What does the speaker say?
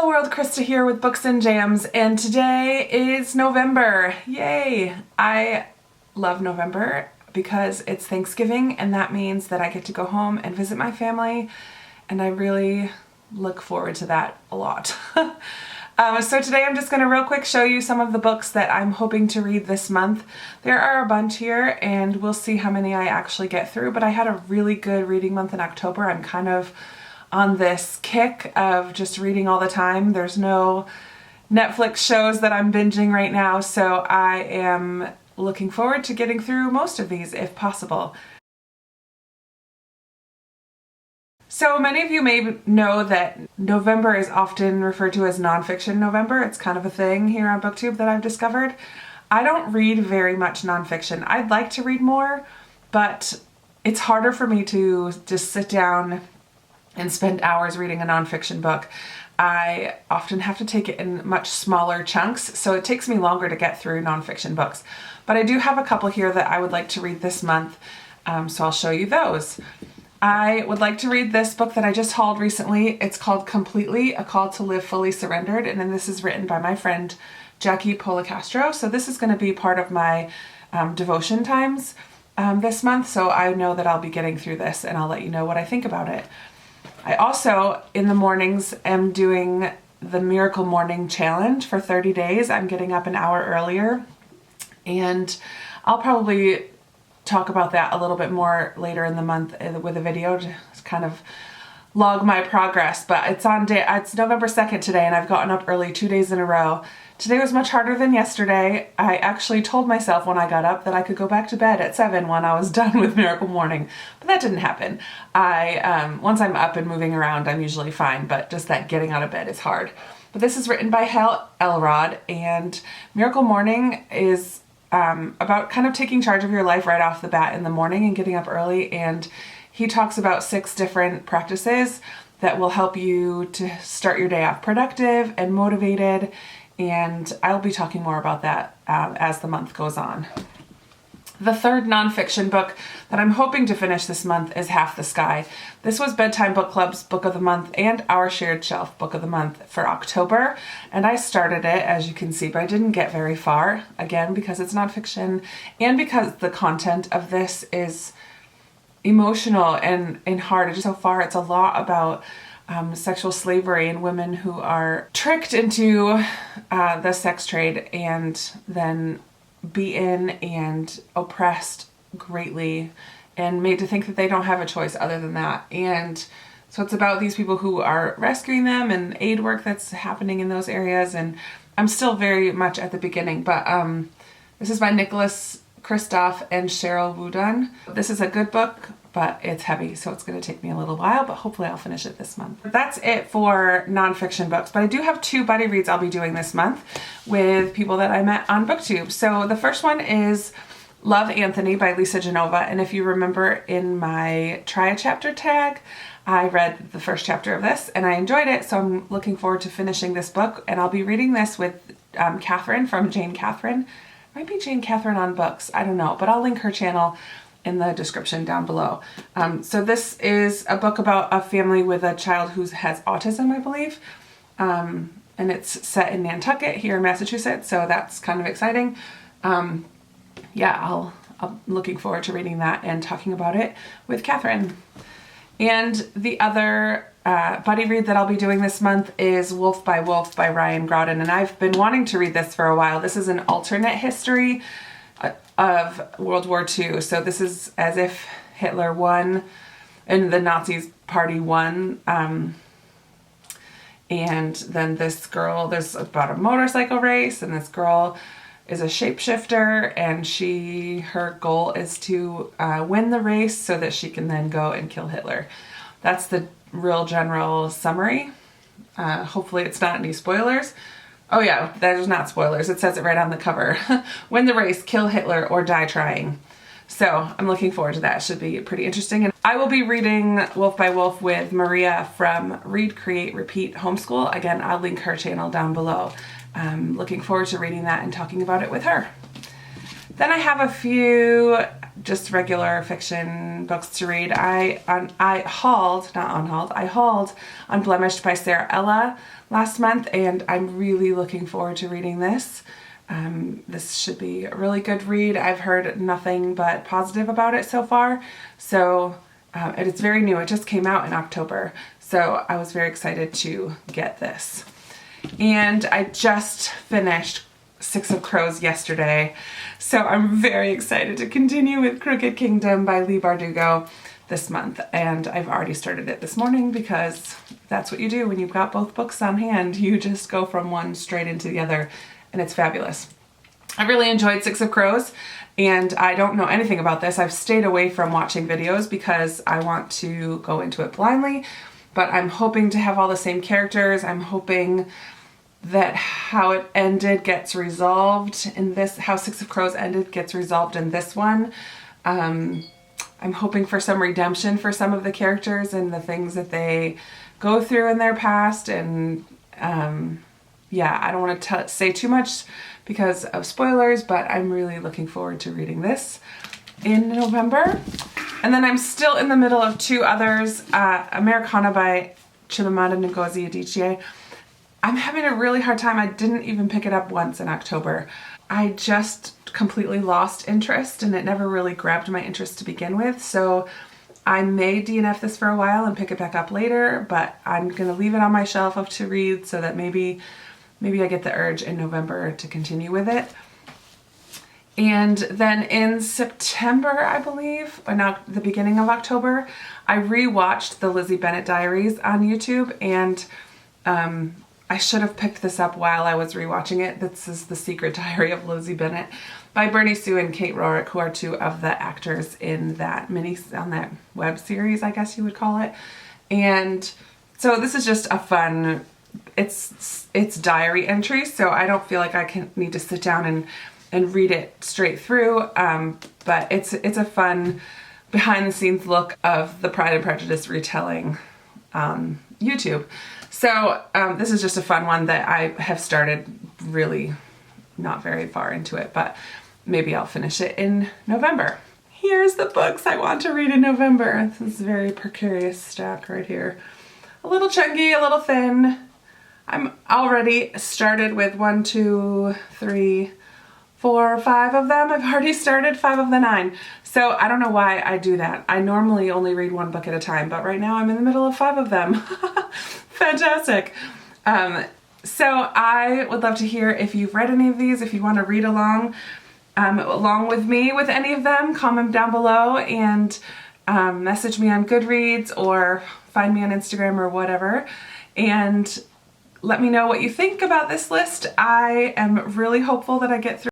Hello world, Krista here with Books and Jams, and today is November. Yay! I love November because it's Thanksgiving, and that means that I get to go home and visit my family, and I really look forward to that a lot. So today I'm just going to real quick show you some of the books that I'm hoping to read this month. There are a bunch here, and we'll see how many I actually get through, but I had a really good reading month in October. I'm kind of on this kick of just reading all the time. There's no Netflix shows that I'm binging right now, so I am looking forward to getting through most of these if possible. So many of you may know that November is often referred to as nonfiction November. It's kind of a thing here on BookTube that I've discovered. I don't read very much nonfiction. I'd like to read more, but it's harder for me to just sit down and spend hours reading a nonfiction book. I often have to take it in much smaller chunks, so it takes me longer to get through nonfiction books. But I do have a couple here that I would like to read this month, so I'll show you those. I would like to read this book that I just hauled recently. It's called Completely, A Call to Live Fully Surrendered, and then this is written by my friend Jackie Policastro. So this is going to be part of my devotion times this month, so I know that I'll be getting through this, and I'll let you know what I think about it. I also, in the mornings, am doing the Miracle Morning Challenge for 30 days. I'm getting up an hour earlier, and I'll probably talk about that a little bit more later in the month with a video to kind of log my progress. But it's November 2nd today, and I've gotten up early 2 days in a row. Today was much harder than yesterday. I actually told myself when I got up that I could go back to bed at 7 when I was done with Miracle Morning, but that didn't happen. Once I'm up and moving around, I'm usually fine, but just that getting out of bed is hard. But this is written by Hal Elrod, and Miracle Morning is about kind of taking charge of your life right off the bat in the morning and getting up early, and he talks about 6 different practices that will help you to start your day off productive and motivated, and I'll be talking more about that as the month goes on. The third nonfiction book that I'm hoping to finish this month is Half the Sky. This was Bedtime Book Club's Book of the Month and our Shared Shelf Book of the Month for October, and I started it, as you can see, but I didn't get very far, again because it's nonfiction and because the content of this is emotional and hard. So far it's a lot about sexual slavery and women who are tricked into the sex trade and then beaten and oppressed greatly and made to think that they don't have a choice other than that. And so it's about these people who are rescuing them and aid work that's happening in those areas. And I'm still very much at the beginning, but this is by Nicholas Kristof and Cheryl Wooden. This is a good book, but it's heavy, so it's going to take me a little while, but hopefully I'll finish it this month. That's it for nonfiction books, but I do have 2 buddy reads I'll be doing this month with people that I met on BookTube. So the first one is Love, Anthony by Lisa Genova, and if you remember in my Try a Chapter tag, I read the first chapter of this and I enjoyed it, so I'm looking forward to finishing this book, and I'll be reading this with Catherine from Jane Catherine. Might be Jane Catherine on Books, I don't know, but I'll link her channel in the description down below. So this is a book about a family with a child who has autism, I believe, and it's set in Nantucket here in Massachusetts, so that's kind of exciting. Yeah, I'm looking forward to reading that and talking about it with Catherine. And the other buddy read that I'll be doing this month is Wolf by Ryan Groudon, and I've been wanting to read this for a while. This is an alternate history of World War II. So this is as if Hitler won and the Nazis party won. And then this girl, there's about a motorcycle race, and this girl is a shapeshifter, and her goal is to win the race so that she can then go and kill Hitler. That's the real general summary. Hopefully it's not any spoilers. Oh yeah, there's not spoilers. It says it right on the cover. Win the race, kill Hitler, or die trying. So I'm looking forward to that. It should be pretty interesting. And I will be reading Wolf by Wolf with Maria from Read, Create, Repeat Homeschool. Again, I'll link her channel down below. I'm looking forward to reading that and talking about it with her. Then I have a few just regular fiction books to read. I hauled Unblemished by Sarah Ella last month, and I'm really looking forward to reading this. This should be a really good read. I've heard nothing but positive about it so far. So, and it's very new. It just came out in October. So I was very excited to get this. And I just finished Six of Crows yesterday. So I'm very excited to continue with Crooked Kingdom by Leigh Bardugo this month. And I've already started it this morning because that's what you do when you've got both books on hand. You just go from one straight into the other, and it's fabulous. I really enjoyed Six of Crows, and I don't know anything about this. I've stayed away from watching videos because I want to go into it blindly, but I'm hoping to have all the same characters. I'm hoping that how it ended gets resolved in this, how Six of Crows ended gets resolved in this one. I'm hoping for some redemption for some of the characters and the things that they go through in their past, and yeah, I don't want to say too much because of spoilers, but I'm really looking forward to reading this in November. And then I'm still in the middle of two others, Americanah by Chimamanda Ngozi Adichie. I'm having a really hard time. I didn't even pick it up once in October. I just completely lost interest, and it never really grabbed my interest to begin with. So I may DNF this for a while and pick it back up later, but I'm gonna leave it on my shelf of to read so that maybe I get the urge in November to continue with it. And then in September, I believe, or not the beginning of October, I rewatched the Lizzie Bennet Diaries on YouTube, and I should have picked this up while I was rewatching it. This is The Secret Diary of Lizzie Bennet by Bernie Sue and Kate Rorick, who are two of the actors in that on that web series, I guess you would call it. And so this is just a fun, it's diary entries, so I don't feel like I need to sit down and read it straight through, but it's a fun behind the scenes look of the Pride and Prejudice retelling on YouTube. So this is just a fun one that I have started really not very far into it, but maybe I'll finish it in November. Here's the books I want to read in November. This is a very precarious stack right here. A little chunky, a little thin. I'm already started with 1, 2, 3, 4, 5 of them. I've already started 5 of the 9. So I don't know why I do that. I normally only read one book at a time, but right now I'm in the middle of 5 of them. Fantastic. So I would love to hear if you've read any of these, if you want to read along with me with any of them, comment down below and message me on Goodreads or find me on Instagram or whatever. And let me know what you think about this list. I am really hopeful that I get through